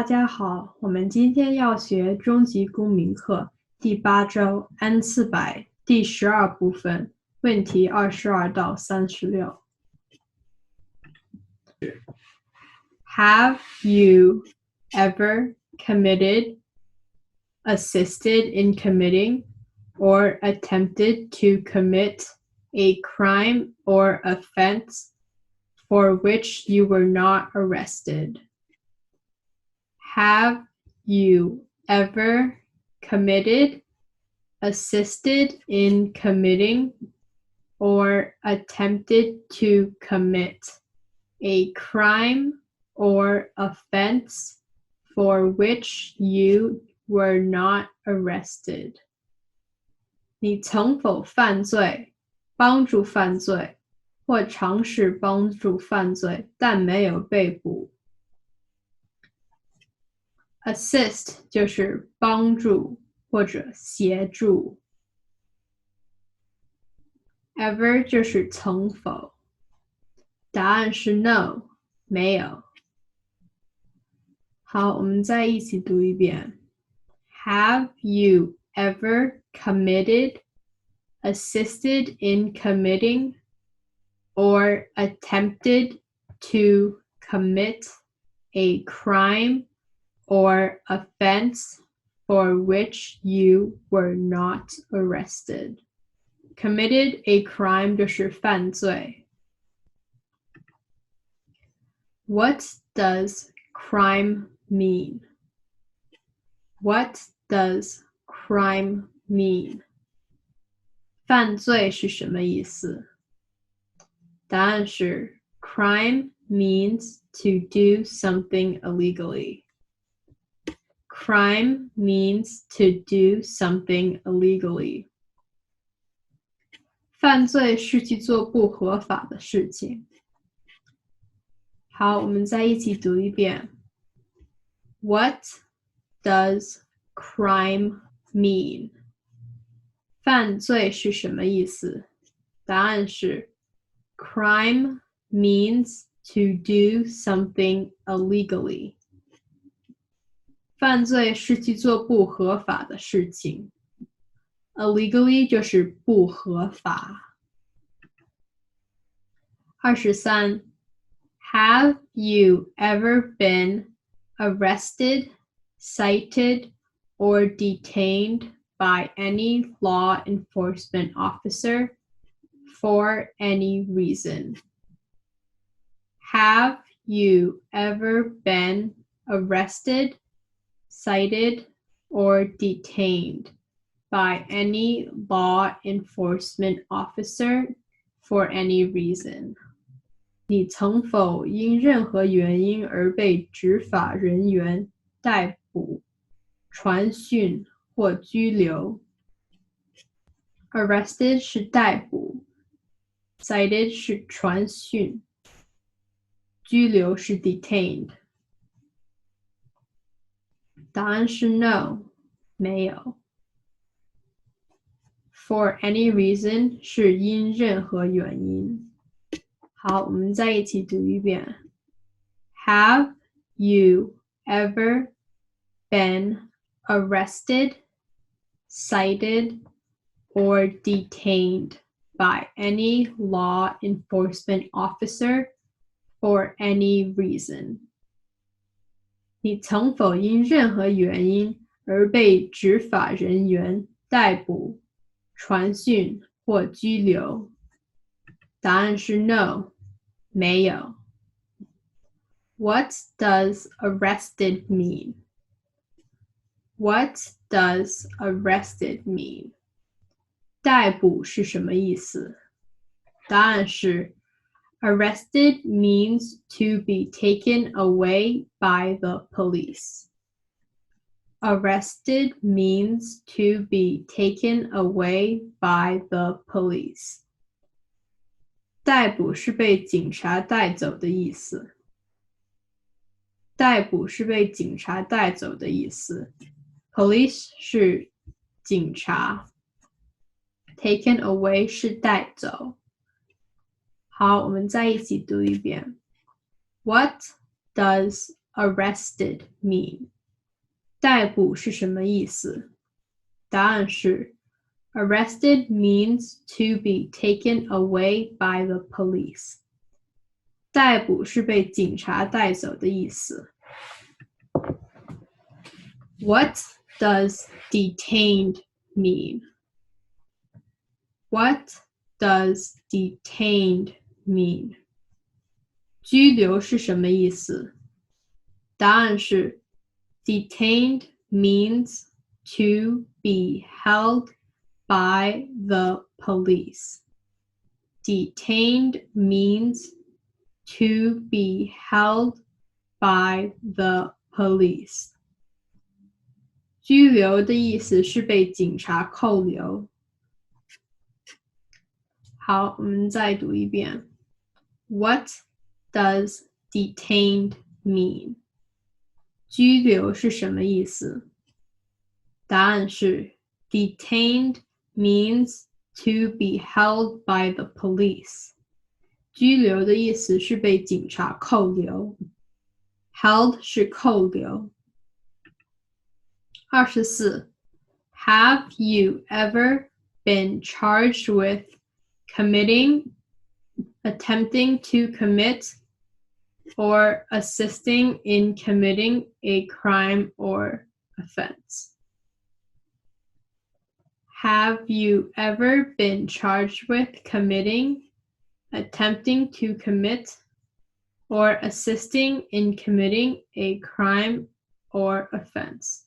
大家好，我们今天要学中级公民课第8周 N400 第12部分，问题22到36。Have you ever committed, assisted in committing, or attempted to commit a crime or offense for which you were not arrested? Have you ever committed, assisted in committing, or attempted to commit a crime or offense for which you were not arrested? 你曾否犯罪、帮助犯罪，或尝试帮助犯罪，但没有被捕？Assist 就是帮助或者协助 Ever 就是曾否答案是 No 没有好，我们再一起读一遍 Have you ever committed, assisted in committing, or attempted to commit a crime or offense for which you were not arrested. Committed a crime 就是犯罪。What does crime mean? What does crime mean? 犯罪是什么意思？答案是 Crime means to do something illegally. Crime means to do something illegally. 犯罪是去做不合法的事情。好，我们再一起读一遍。What does crime mean? 犯罪是什么意思？答案是 Crime means to do something illegally. 犯罪是去做不合法的事情。Illegally 就是不合法。23 Have you ever been arrested, cited, or detained by any law enforcement officer for any reason? Have you ever been arrested, cited, or detained by any law enforcement officer for any reason? 你曾否因任何原因而被执法人员逮捕、传讯或拘留？ Arrested 是逮捕， cited 是传讯，拘留是 detained。答案是 No 没有。For any reason 是因任何原因。好，我们再一起读一遍。Have you ever been arrested, cited, or detained by any law enforcement officer for any reason? 你曾否因任何原因而被执法人员逮捕、传讯或拘留？答案是 No 没有。What does arrested mean? What does arrested mean? 逮捕是什么意思？答案是 Arrested means to be taken away by the police. Arrested means to be taken away by the police. 逮捕是被警察带走的意思。逮捕是被警察带走的意思。Police 是警察。Taken away 是带走。好，我们再一起读一遍。What does arrested mean？ 逮捕是什么意思？答案是 arrested means to be taken away by the police。 逮捕是被警察带走的意思。What does detained mean? What does detained mean? 拘留是什么意思？答案是 detained means to be held by the police. Detained means to be held by the police. 拘留的意思是被警察扣留。好，我们再读一遍。What does detained mean? 拘留是什么意思？答案是 detained means to be held by the police. 拘留的意思是被警察扣留。held 是扣留。24. Have you ever been charged with committing, attempting to commit, or assisting in committing a crime or offense? Have you ever been charged with committing, attempting to commit, or assisting in committing a crime or offense?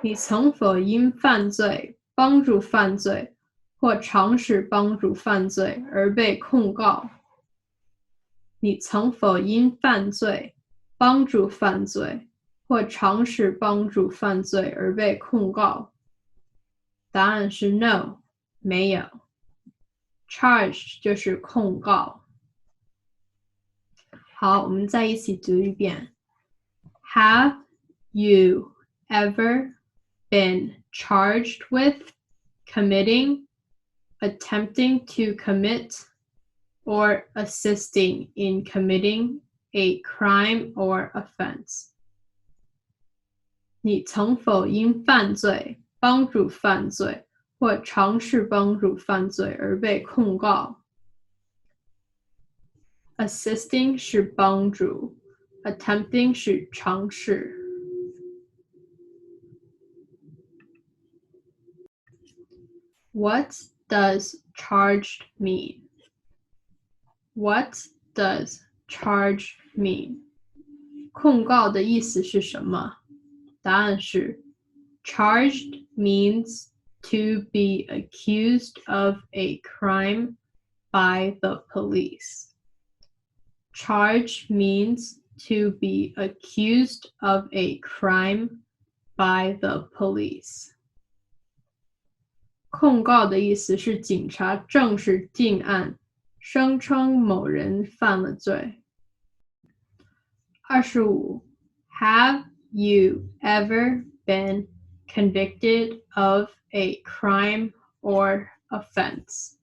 你曾否因犯罪、帮助犯罪或尝试帮助犯罪而被控告？你曾否因犯罪、帮助犯罪或尝试帮助犯罪而被控告？答案是 no， 没有。Charged 就是控告。好，我们再一起读一遍。Have you ever been charged with committing, attempting to commit, or assisting in committing a crime or offense? 你曾否因犯罪、帮助犯罪或尝试帮助犯罪而被控告？ Assisting 是帮助， attempting 是尝试。What does charged mean? What does charged mean? 控告的意思是什么？答案是 charged means to be accused of a crime by the police. Charged means to be accused of a crime by the police. 控告的意思是警察正式定案，声称某人犯了罪。25. Have you ever been convicted of a crime or offense?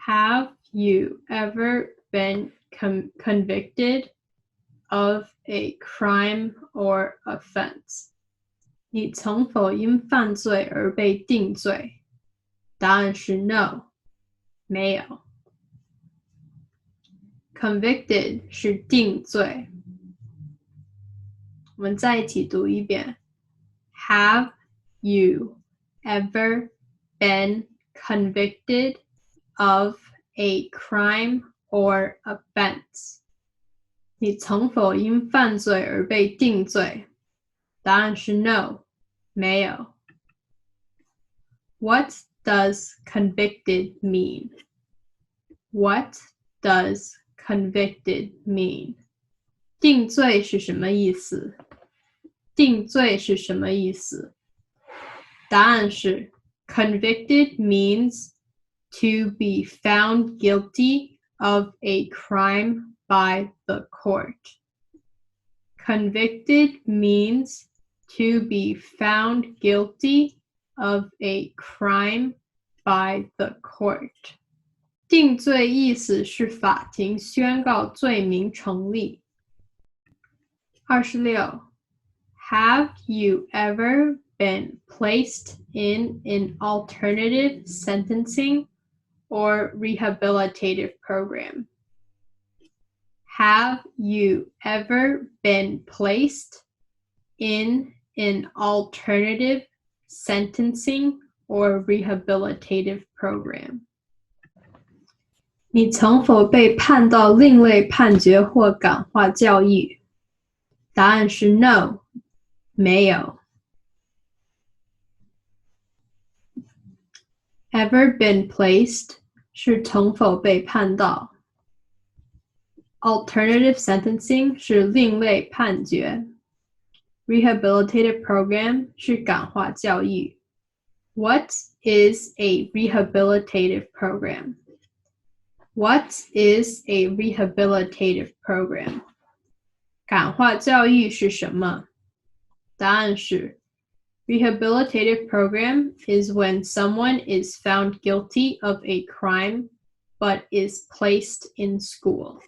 Have you ever been convicted of a crime or offense? 你曾否因犯罪而被定罪？答案是 no， 没有。Convicted 是定罪。我们再一起读一遍。Have you ever been convicted of a crime or offense? 你曾否因犯罪而被定罪？答案是 no， 没有。What does convicted mean? What does convicted mean? 定罪是什么意思？定罪是什么意思？答案是 convicted means to be found guilty of a crime by the court. Convicted means to be found guilty of a crime by the court. 定罪意思是法庭宣告罪名成立。26. Have you ever been placed in an alternative sentencing or rehabilitative program? Have you ever been placed in an alternative sentencing or rehabilitative program? 你曾否被判到另类判决或感化教育？答案是 No， 没有。Ever been placed 是曾否被判到。Alternative sentencing 是另类判决。Rehabilitative program 是感化教育。What is a rehabilitative program? What is a rehabilitative program? 感化教育是什么？答案是 Rehabilitative program is when someone is found guilty of a crime but is placed in school.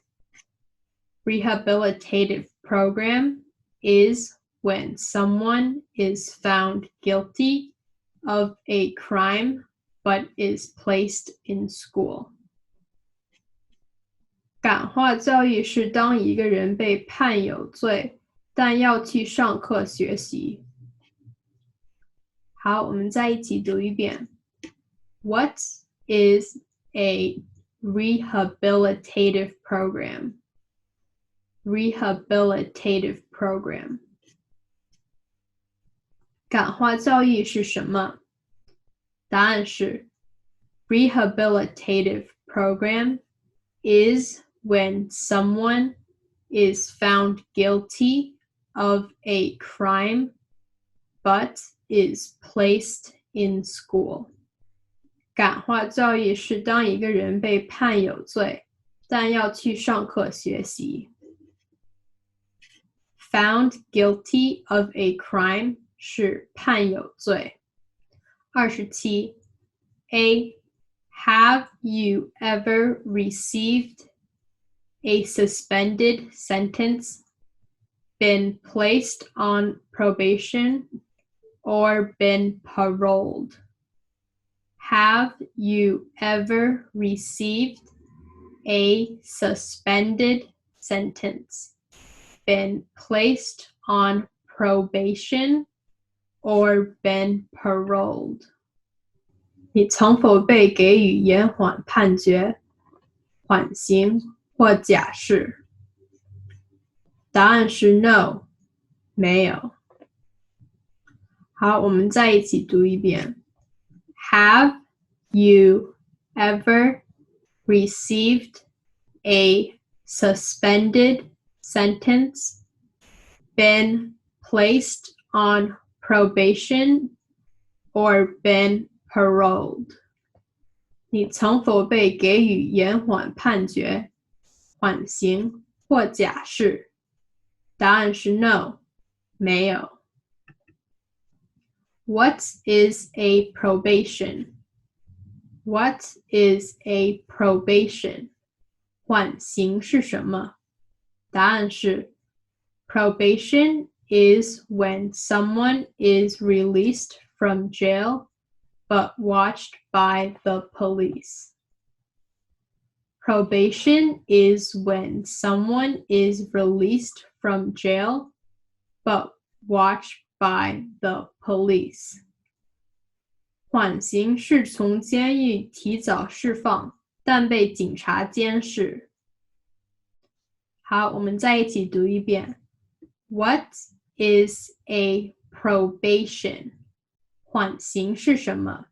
Rehabilitative program is when someone is found guilty of a crime but is placed in school. 感化教育是当一个人被判有罪，但要去上课学习。好，我们再一起读一遍。What is a rehabilitative program? Rehabilitative program. 感化教育是什么？答案是 Rehabilitative program is when someone is found guilty of a crime but is placed in school. 感化教育是当一个人被判有罪，但要去上课学习。Found guilty of a crime 是判有罪。27. A. Have you ever received a suspended sentence, been placed on probation, or been paroled? Have you ever received a suspended sentence, been placed on probation, or been paroled? 你曾否被给予延缓判决、缓刑或假释？答案是 No， 没有。好，我们再一起读一遍。Have you ever received a suspended sentence, been placed on probation, or been paroled? 你曾否被给予延缓判决、缓刑或假释？答案是 No， 没有。What is a probation? What is a probation? 缓刑是什么？答案是 Probation is when someone is released from jail but watched by the police. Probation is when someone is released from jail but watched by the police. 缓刑是从监狱提早释放，但被警察监视。好，我们再一起读一遍。What is a probation? 缓刑是什么？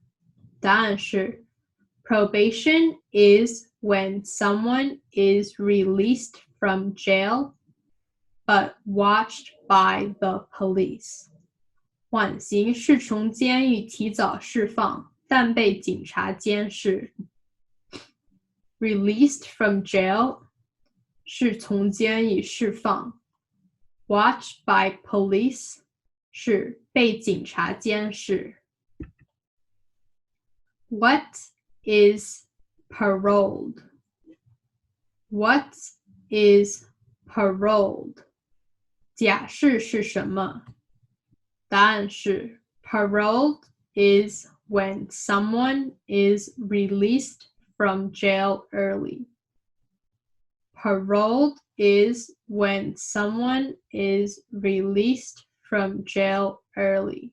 答案是 Probation is when someone is released from jail but watched by the police. 缓刑是从监狱提早释放，但被警察监视。Released from jail 是从监狱释放。Watched by police 是被警察监视。What is paroled? What is paroled? 假释是什么？答案是 paroled is when someone is released from jail early. Paroled is when someone is released from jail early.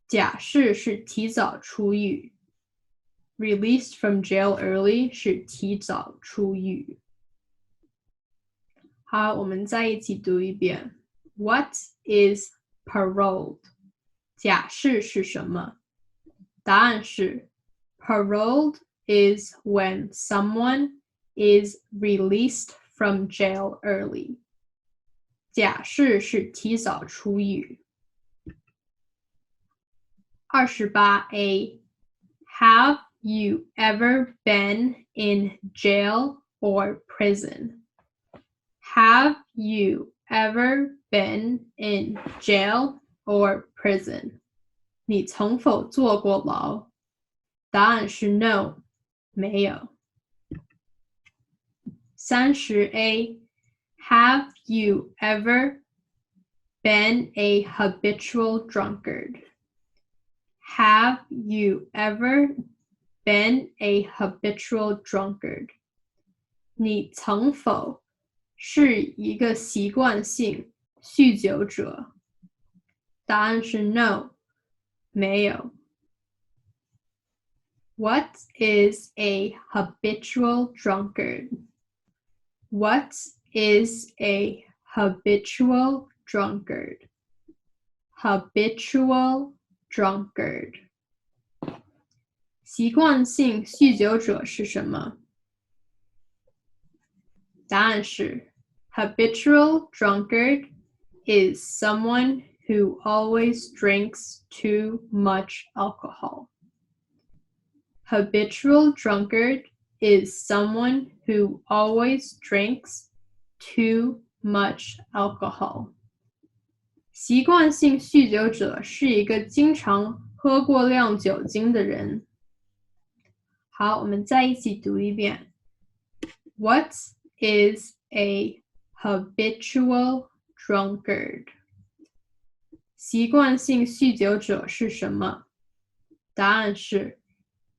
假释是提早出狱。Released from jail early 是提早出狱。好，我们再一起读一遍。What is paroled? 假释是什么？答案是 Paroled is when someone is released from jail early. 假释是提早出狱。28A. Have you ever been in jail or prison? Have you ever been in jail or prison? 你曾否坐过牢？答案是 no, 没有。30A. Have you ever been a habitual drunkard? Have you ever been a habitual drunkard? 你曾否是一个习惯性酗酒者？答案是 no, 没有。What is a habitual drunkard? What is a habitual drunkard? Habitual drunkard. 习惯性酗酒者是什么？答案是 Habitual drunkard is someone who always drinks too much alcohol. Habitual drunkard is someone who always drinks too much alcohol. 习惯性酗酒者是一个经常喝过量酒精的人。好，我们再一起读一遍。What is a habitual drunkard? 习惯性酗酒者是什么？答案是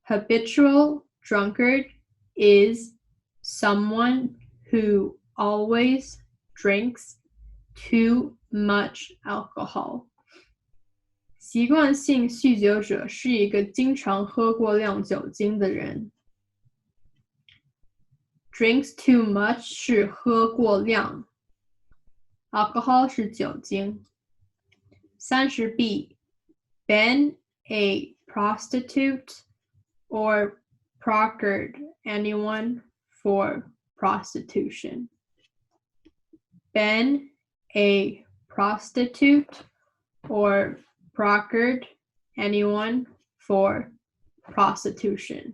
Habitual drunkard is someone who always drinks too much alcohol. 习惯性酗酒者是一个经常喝过量酒精的人。Drinks too much 是喝过量 ，alcohol 是酒精。30B. Been a prostitute or procured anyone for prostitution. Been a prostitute or procured anyone for prostitution.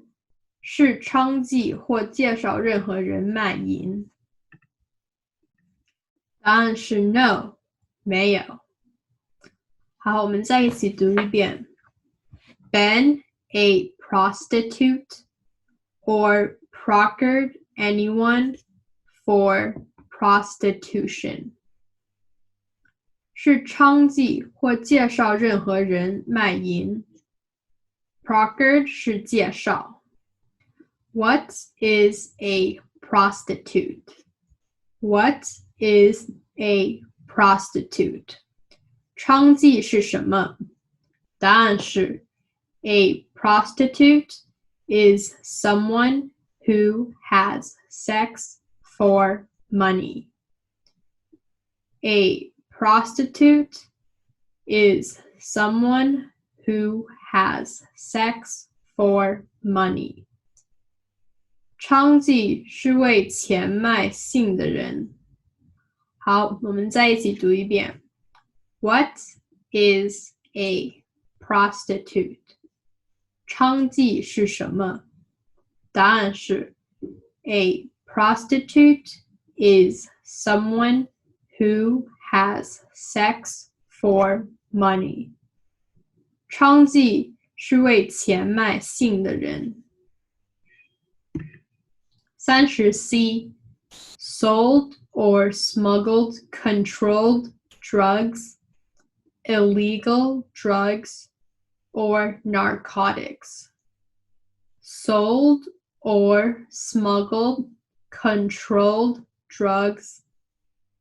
是娼妓或介绍任何人卖淫。答案是 no, 没有。好，我们再一起读一遍。Been a prostitute or procured anyone for prostitution. 是娼妓或介绍任何人卖淫。Procured 是介绍。What is a prostitute? What is a prostitute? 娼妓是什么？答案是 A prostitute is someone who has sex for money. A prostitute is someone who has sex for money. 娼妓是为钱卖性的人。好，我们再一起读一遍。What is a prostitute? 娼妓是什么？答案是 A prostitute is someone who has sex for money. 娼妓是为钱卖性的人。30C sold or smuggled controlled drugs, illegal drugs, or narcotics. Sold or smuggled controlled drugs,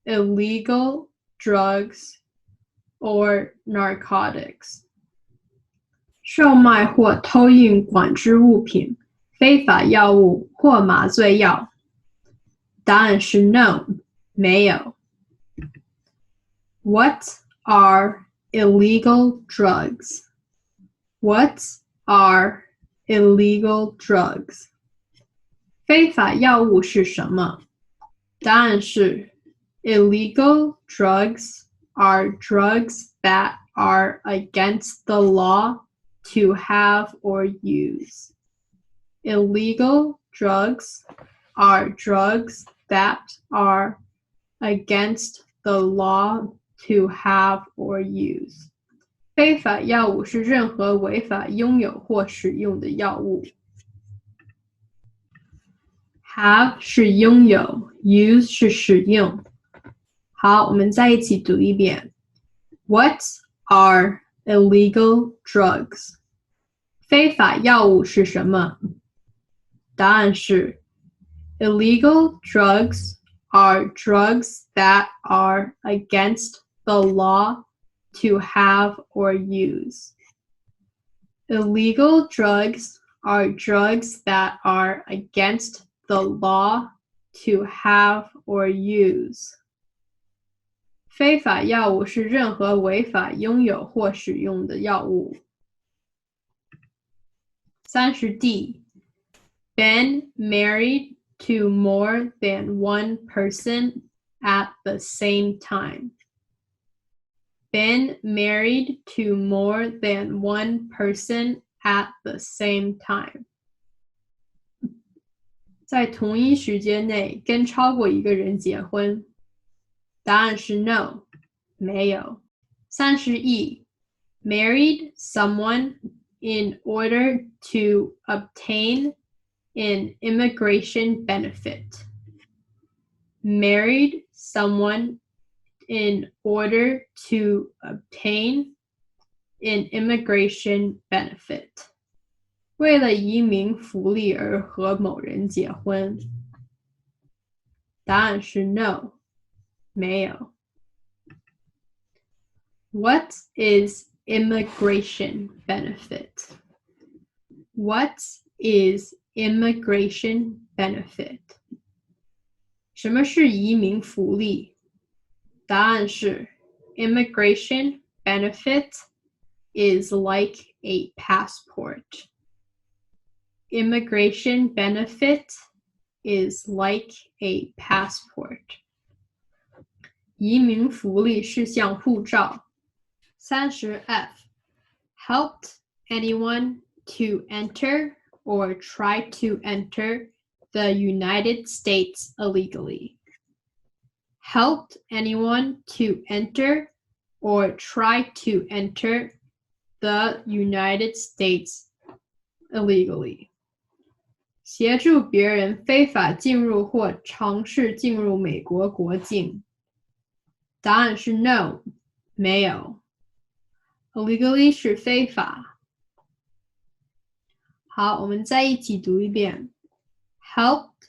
illegal drugs, or narcotics. 售卖或偷运管制物品、非法药物或麻醉药。答案是 no， 没有。What are illegal drugs? What are illegal drugs? 非法药物是什么？答案是 illegal drugs are drugs that are against the law to have or use. Illegal drugs are drugs that are against the law to have or use. 非法药物是任何违法拥有或使用的药物。Have 是拥有 ，use 是使用。好，我们再一起读一遍。What are illegal drugs? 非法药物是什么？答案是 Illegal drugs are drugs that are against the law to have or use. Illegal drugs are drugs that are against the law to have or use. 非法药物是任何违法拥有或使用的药物。30D. Been married to more than one person at the same time. Been married to more than one person at the same time. 在同一时间内跟超过一个人结婚。答案是 no， 没有。30E. Married someone in order to obtain an immigration benefit. Married someone in order to obtain an immigration benefit. 为了移民福利而和某人结婚。答案是 no， 没有。What is immigration benefit? What is immigration benefit? 什么是移民福利？答案是 Immigration benefit is like a passport. Immigration benefit is like a passport. 移民福利是像护照。30F. Helped anyone to enter or try to enter the United States illegally. Helped anyone to enter or try to enter the United States illegally. 协助别人非法进入或尝试进入美国国境。答案是 no， 没有。Illegally 是非法。好，我们再一起读一遍。Helped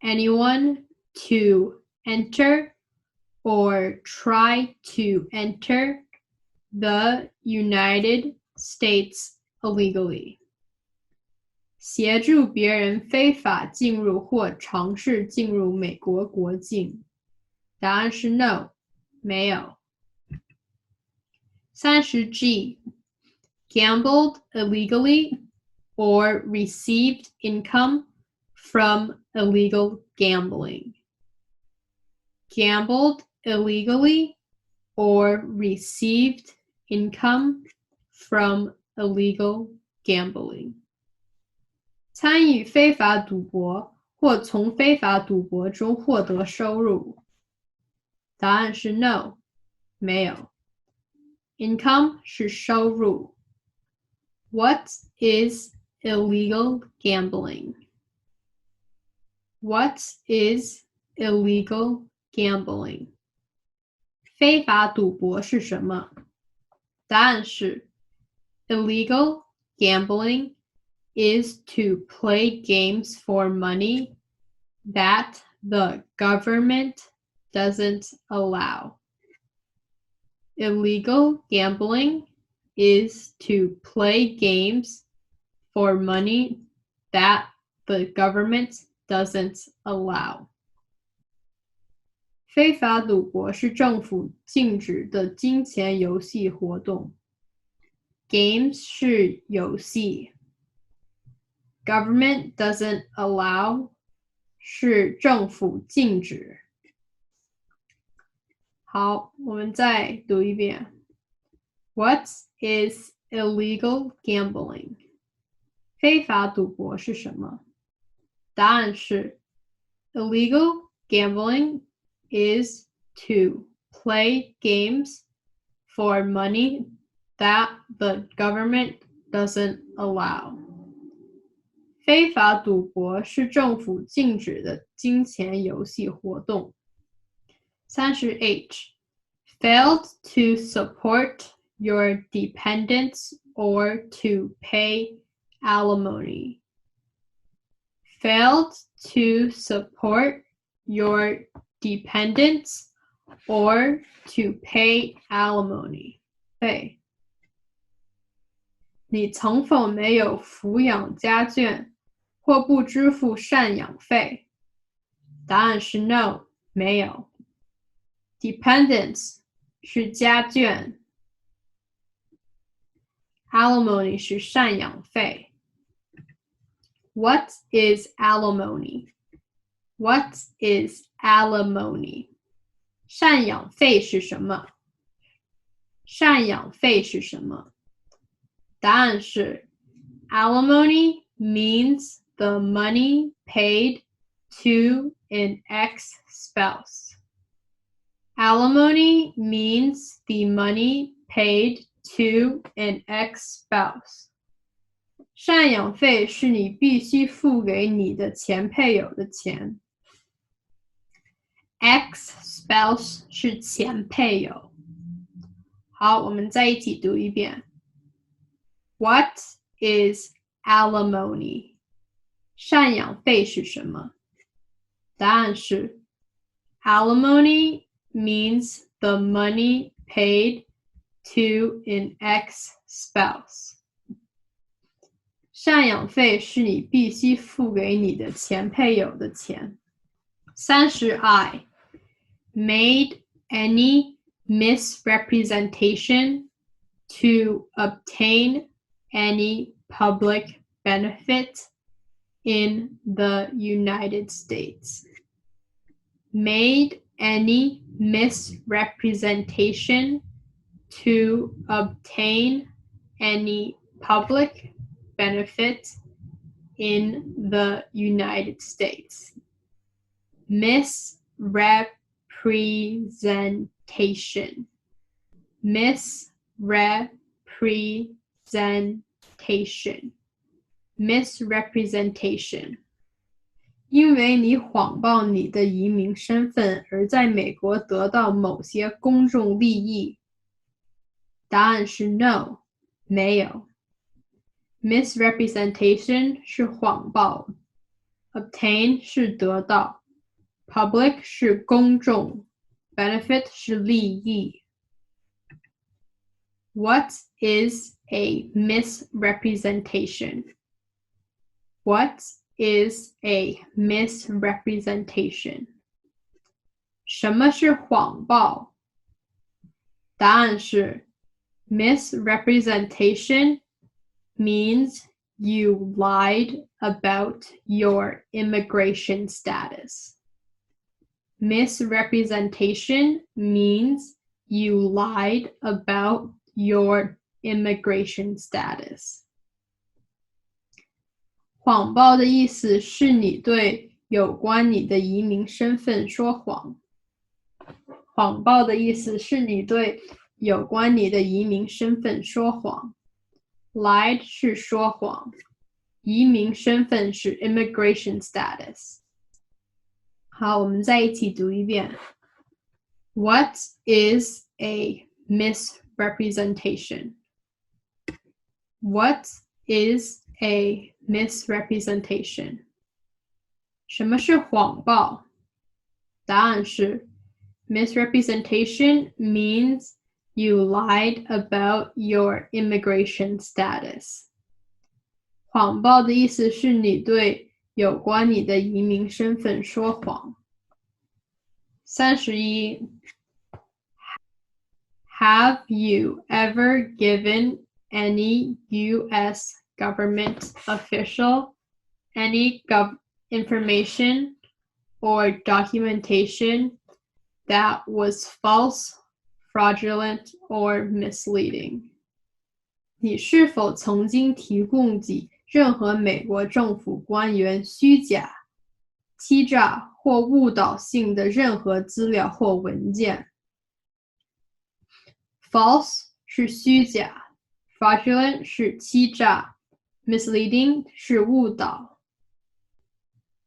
anyone to enter or try to enter the United States illegally. 协助别人非法进入或尝试进入美国国境。答案是 no， 没有。30G. Gambled illegally or received income from illegal gambling. Gambled illegally or received income from illegal gambling. 参与非法赌博或从非法赌博中获得收入。答案是 no， 没有。Income 是收入。What is illegal gambling? What is illegal gambling? 非法赌博是什么？答案是 Illegal gambling is to play games for money that the government doesn't allow. Illegal gambling is to play games for money that the government doesn't allow. 非法赌博是政府禁止的金钱游戏活动。Games 是游戏。Government doesn't allow 是政府禁止。好，我们再读一遍。What is illegal gambling? 非法赌博是什么？答案是 Illegal gambling is to play games for money that the government doesn't allow. 非法赌博是政府禁止的金钱游戏活动。30H. Failed to support your dependents or to pay alimony. Failed to support your dependents or to pay alimony. 对，你曾否没有抚养家眷或不支付赡养费？答案是 no， 没有。Dependents 是家眷 ，alimony 是赡养费。What is alimony? What is alimony? 赡养费是什么？赡养费是什么？答案是 alimony means the money paid to an ex-spouse. Alimony means the money paid to an ex-spouse. 赡养费是你必须付给你的前配偶的钱。Ex-spouse 是前配偶。好，我们再一起读一遍。What is alimony? 赡养费是什么？答案是 Alimony means the money paid to an ex-spouse. 赡养费是你必须付给你的前配偶的钱。30I. Made any misrepresentation to obtain any public benefit in the United States. Made any misrepresentation to obtain any public benefit in the United States. Misrepresentation. Misrepresentation. Misrepresentation. 因为你谎报你的移民身份而在美国得到某些公众利益。答案是 no， 没有。Misrepresentation 是谎报 ，obtain 是得到 ，public 是公众 ，benefit 是利益。What is a misrepresentation? What is a misrepresentation? 什么是谎报？答案是 misrepresentation means you lied about your immigration status. Misrepresentation means you lied about your immigration status. 谎报的意思是你对有关你的移民身份说谎。谎报的意思是你对有关你的移民身份说谎。Lied 是说谎，移民身份是 immigration status。好，我们再一起读一遍。What is a misrepresentation? What is a misrepresentation? 什么是谎报？答案是 misrepresentation means you lied about your immigration status. 谎报的意思是你对有关你的移民身份说谎。31 Have you ever given any U.S. government official any information or documentation that was false, fraudulent, or misleading? 你是否曾经提供给任何美国政府官员虚假、欺诈或误导性的任何资料或文件？False 是虚假 ，fraudulent 是欺诈 ，misleading 是误导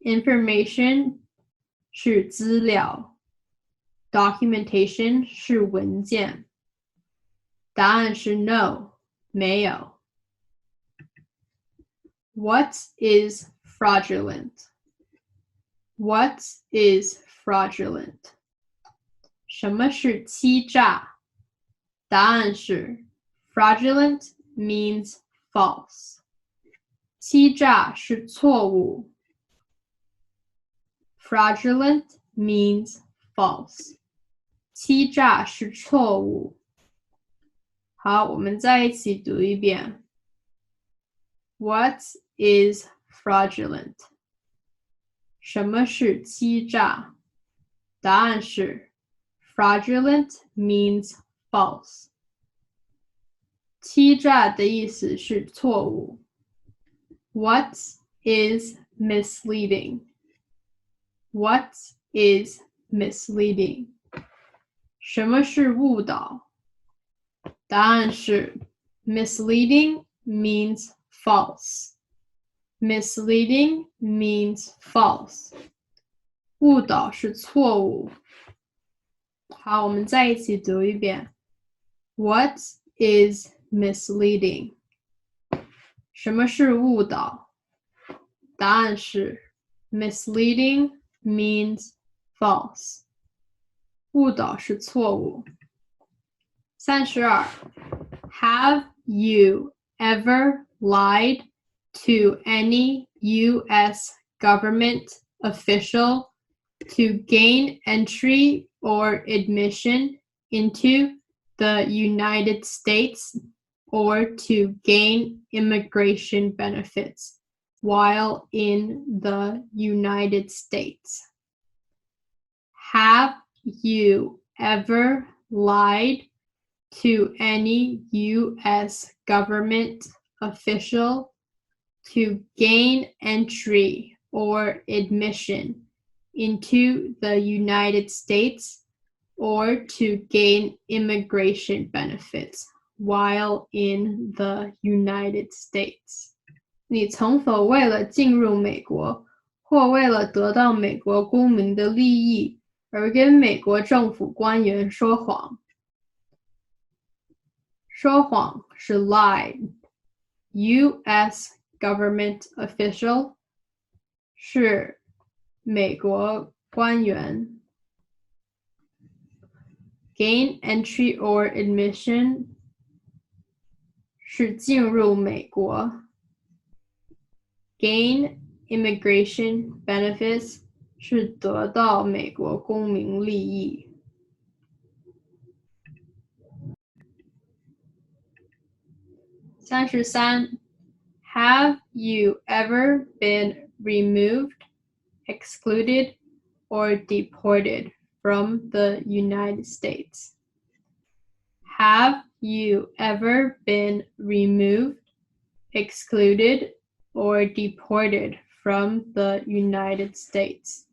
，information 是资料 ，documentation 是文件。答案是 no， 没有。What is fraudulent? What is fraudulent? 什么是欺诈？答案是 fraudulent means false. 欺诈是错误。Fraudulent means false. 欺诈是错误。好，我们再一起读一遍。What is fraudulent? 什么是欺诈？答案是 fraudulent means false. 欺诈的意思是错误。What is misleading? What is misleading? 什么是误导？答案是 misleading means false. Misleading means false. 误导是错误。好，我们再一起读一遍。What is misleading? 什么是误导？答案是 misleading means false. 误导是错误。32 Have you ever lied to any U.S. government official to gain entry or admission into the United States or to gain immigration benefits while in the United States? Have you ever lied to any U.S. government official to gain entry or admission into the United States or to gain immigration benefits while in the United States? 你曾否为了进入美国或为了得到美国公民的利益而跟美国政府官员说谎？说谎是 lie. U.S. government official 是美国官员。Gain entry or admission 是进入美国。Gain immigration benefits 是得到美国公民利益。33 Have you ever been removed, excluded, or deported from the United States? Have you ever been removed, excluded, or deported from the United States?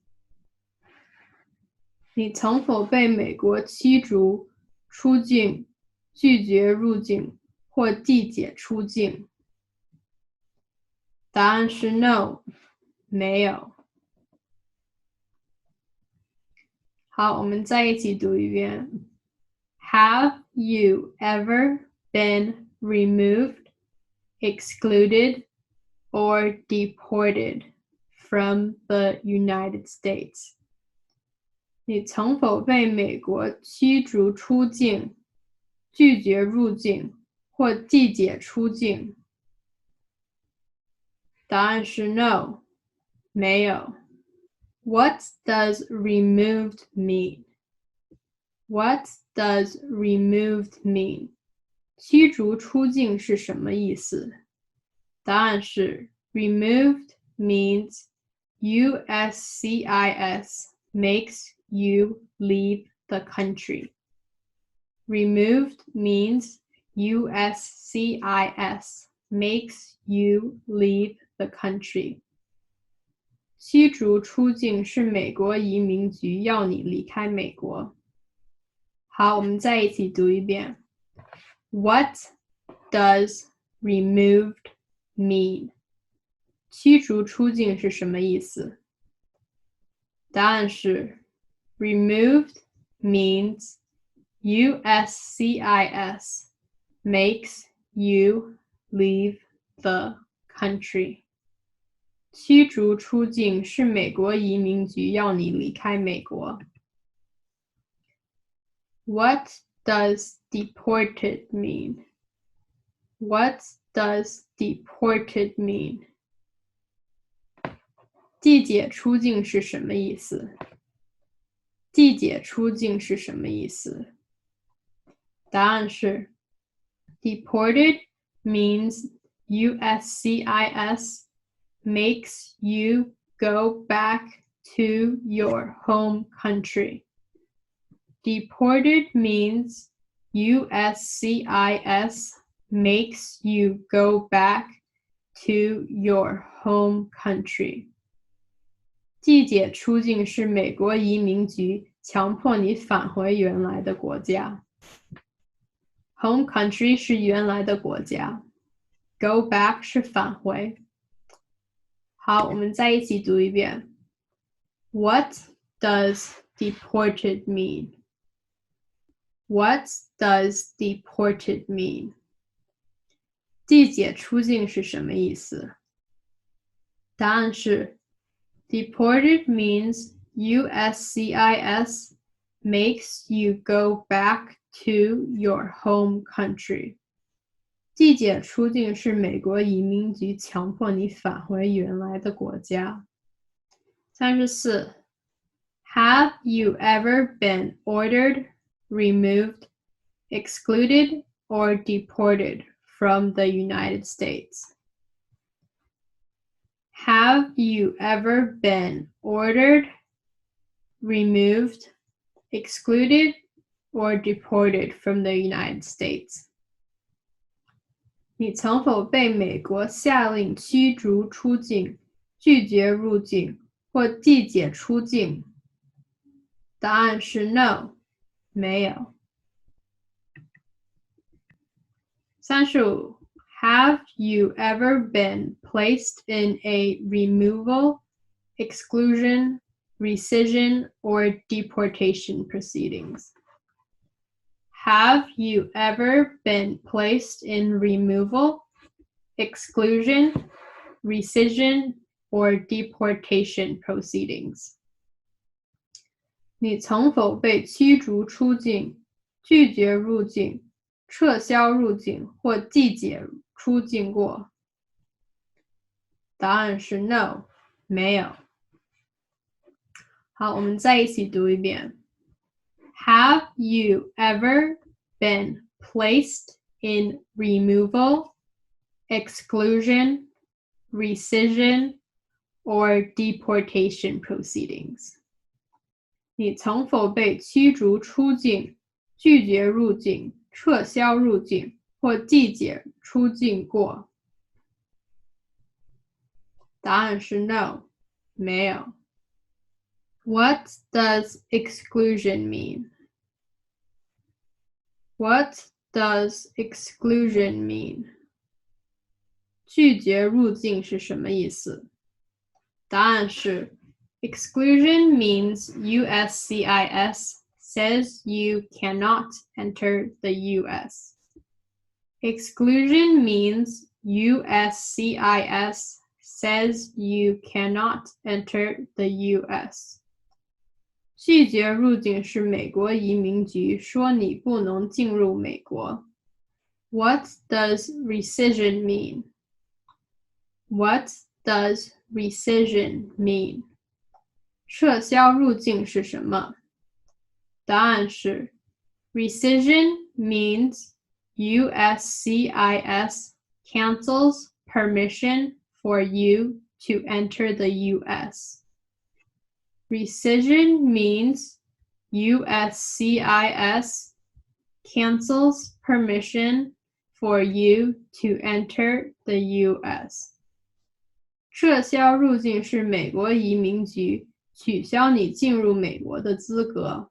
你曾否被美国驱逐、出境、拒绝入境或递解出境？答案是 no， 没有。好，我们再一起读一遍。Have you ever been removed, excluded, or deported from the United States? 你曾否被美国驱逐出境、拒绝入境或递解出境？答案是 No， 没有。What does removed mean? What does removed mean? 驱逐出境是什么意思？答案是 Removed means USCIS makes you leave the country. Removed means USCIS makes you leave the country. 驱逐出境是美国移民局要你离开美国。好，我们再一起读一遍。What does removed mean? 驱逐出境是什么意思？答案是 Removed means USCIS makes you leave the country. 驱逐出境是美国移民局要你离开美国。What does deported mean? What does deported mean? 递解出境是什么意思？递解出境是什么意思？答案是 Deported means USCIS makes you go back to your home country. Deported means USCIS makes you go back to your home country. 递解出境是美国移民局强迫你返回原来的国家。Home country 是原来的国家。Go back 是返回。好，我们再一起读一遍。What does deported mean? What does deported mean? 递解出境是什么意思？答案是 Deported means USCIS makes you go back to your home country. 递解出境是美国移民局强迫你返回原来的国家。34. Have you ever been ordered, removed, excluded, or deported from the United States? Have you ever been ordered, removed, excluded, or deported from the United States? 你曾否被美国下令驱逐出境、拒绝入境或递解出境？答案是 No， 没有。35. Have you ever been placed in a removal, exclusion, rescission, or deportation proceedings? Have you ever been placed in removal, exclusion, rescission, or deportation proceedings? 你曾否被驱逐出境、拒绝入境、撤销入境或递解出境过？答案是 No， 没有。好，我们再一起读一遍。Have you ever been placed in removal, exclusion, rescission, or deportation proceedings? 你曾否被驱逐出境、拒绝入境、撤销入境或递解出境过？答案是 No， 没有。What does exclusion mean? What does exclusion mean? 拒绝入境是什么意思？答案是 Exclusion means USCIS says you cannot enter the US. Exclusion means USCIS says you cannot enter the US. 拒绝入境是美国移民局说你不能进入美国。What does rescission mean? What does rescission mean? 撤销入境是什么？答案是 rescission means USCIS cancels permission for you to enter the US. Rescission means USCIS cancels permission for you to enter the US. 撤销入境是美国移民局取消你进入美国的资格。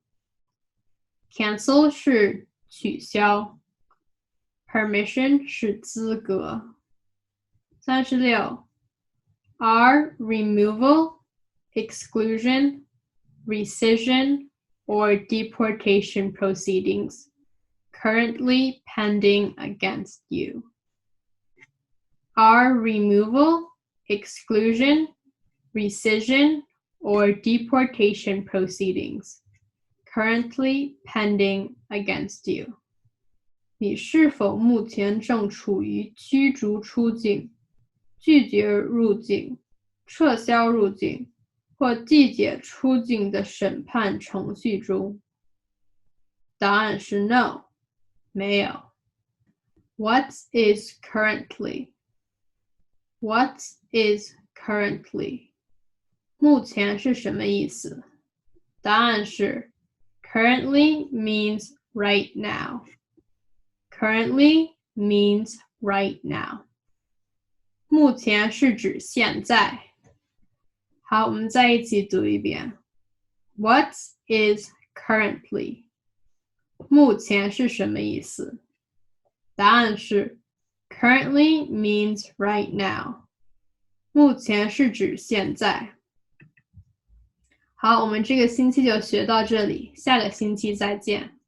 Cancel 是取消 Permission 是资格。36 Are removal, exclusion, rescission, or deportation proceedings currently pending against you? Are removal, exclusion, rescission, or deportation proceedings currently pending against you? 你是否目前正处于驱逐出境、拒绝入境、撤销入境或递解出境的审判程序中？答案是 No， 没有。What is currently? What is currently? 目前是什么意思？答案是 Currently means right now. Currently means right now. 目前是指现在。好，我们再一起读一遍。What is currently? 目前是什么意思？答案是 Currently means right now. 目前是指现在。好，我们这个星期就学到这里，下个星期再见。